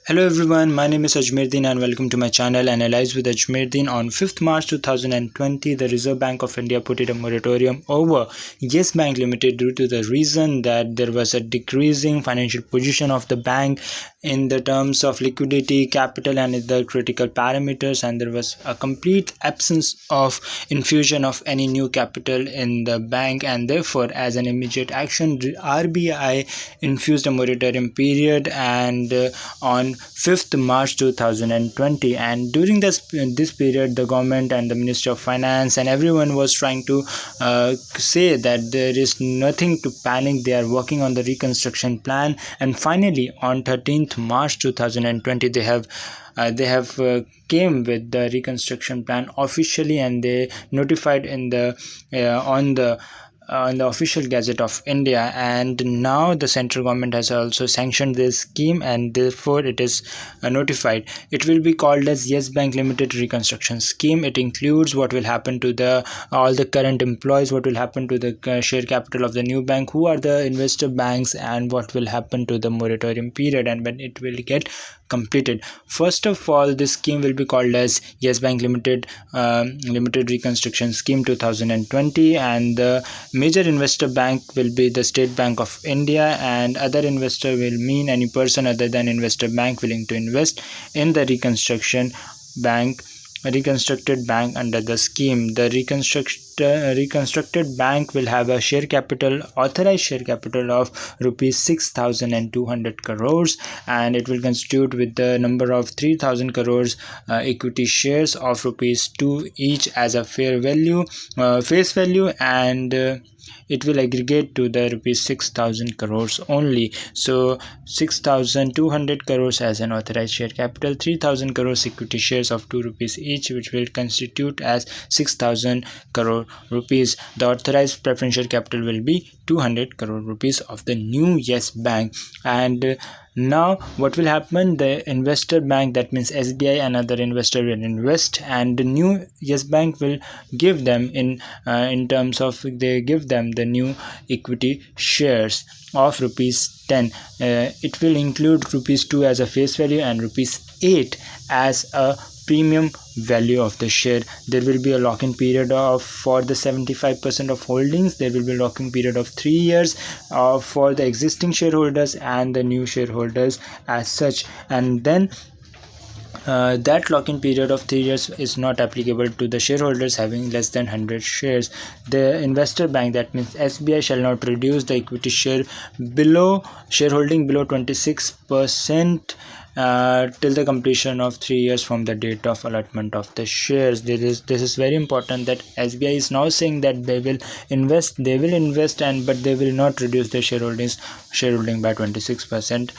Hello everyone, my name is Ajmerdin and welcome to my channel Analyze with Ajmerdin. On 5th March 2020, the Reserve Bank of India put a moratorium over Yes Bank Limited due to the reason that there was a decreasing financial position of the bank in the terms of liquidity, capital and other critical parameters, and there was a complete absence of infusion of any new capital in the bank, and therefore as an immediate action RBI infused a moratorium period and on 5th March 2020. And during this period, the government and the Ministry of Finance and everyone was trying to say that there is nothing to panic. They are working on the reconstruction plan, and finally on 13th March 2020 they have came with the reconstruction plan officially, and they notified in the on the official gazette of India. And now the central government has also sanctioned this scheme, and therefore it is notified. It will be called as Yes Bank Limited Reconstruction Scheme. It includes what will happen to the all the current employees, what will happen to the share capital of the new bank, who are the investor banks, and what will happen to the moratorium period and when it will get completed. First of all, this scheme will be called as Yes Bank Limited Reconstruction Scheme 2020, and the major investor bank will be the State Bank of India, and other investor will mean any person other than investor bank willing to invest in the reconstructed bank under the scheme. The reconstructed bank will have a authorized share capital of rupees 6,200 crores, and it will constitute with the number of 3,000 crores equity shares of rupees 2 each as a face value, and it will aggregate to the rupees 6,000 crores only. So 6,200 crores as an authorized share capital, 3,000 crores equity shares of 2 rupees each, which will constitute as 6,000 crore rupees. The authorized preferential capital will be 200 crore rupees of the new Yes Bank. And now what will happen, the investor bank, that means SBI, another investor will invest, and the new Yes Bank will give them in terms of they give them the new equity shares of rupees 10. It will include rupees 2 as a face value and rupees 8 as a premium value of the share. There will be a lock-in period for the 75% of holdings. There will be a lock-in period of 3 years for the existing shareholders and the new shareholders as such. And then that lock-in period of 3 years is not applicable to the shareholders having less than 100 shares. The investor bank, that means SBI, shall not reduce the equity shareholding below 26% till the completion of 3 years from the date of allotment of the shares. This is very important, that SBI is now saying that they will invest and but they will not reduce their shareholding by 26%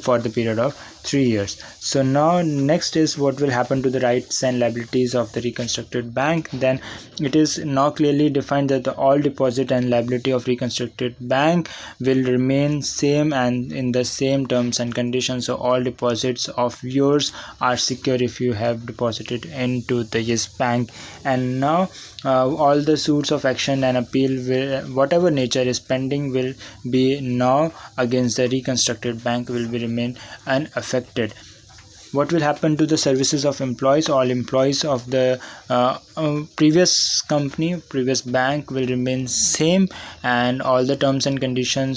for the period of 3 years. So now next is what will happen to the rights and liabilities of the reconstructed bank. Then it is now clearly defined that all deposit and liability of reconstructed bank will remain same and in the same terms and conditions. So all deposits of yours are secure if you have deposited into the Yes Bank. And now all the suits of action and appeal, whatever nature is pending, will be now against the reconstructed bank will be remain unaffected. What will happen to the services of employees? All employees of the previous bank will remain same, and all the terms and condition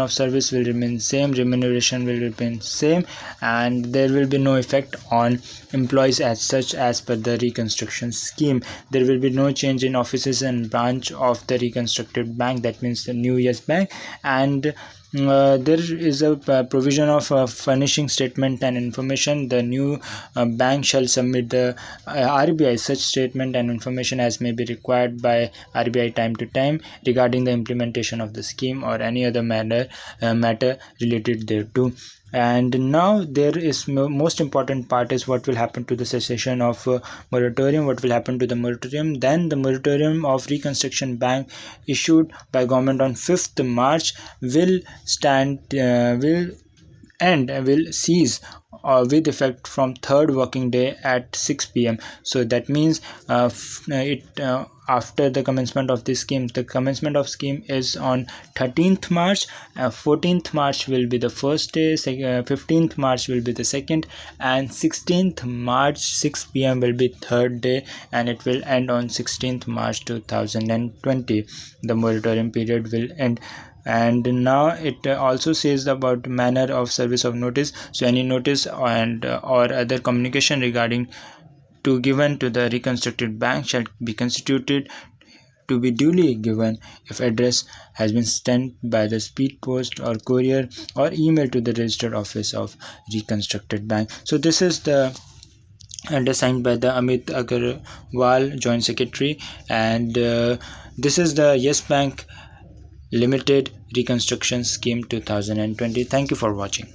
of service will remain same. Remuneration will remain same, and there will be no effect on employees as such as per the reconstruction scheme. There will be no change in offices and branch of the reconstructed bank, that means the new Yes Bank. And there is a provision of furnishing statement and information. The new bank shall submit the RBI such statement and information as may be required by RBI time to time regarding the implementation of the scheme or any other matter related thereto. And now there is most important part is what will happen to the cessation of moratorium. What will happen to the moratorium? Then the moratorium of reconstruction bank issued by government on 5th March will cease with effect from third working day at 6 p.m. So that means after the commencement of this scheme. The commencement of scheme is on 13th March, 14th March will be the first day, 15th March will be the second, and 16th March 6 p.m. will be third day, and it will end on 16th March 2020. The moratorium period will end. And now it also says about manner of service of notice. So any notice and or other communication regarding to given to the reconstructed bank shall be constituted to be duly given if address has been sent by the speed post or courier or email to the registered office of reconstructed bank. So this is the undersigned by the Amit Agarwal, Joint Secretary, and this is the Yes Bank Limited Reconstruction Scheme 2020. Thank you for watching.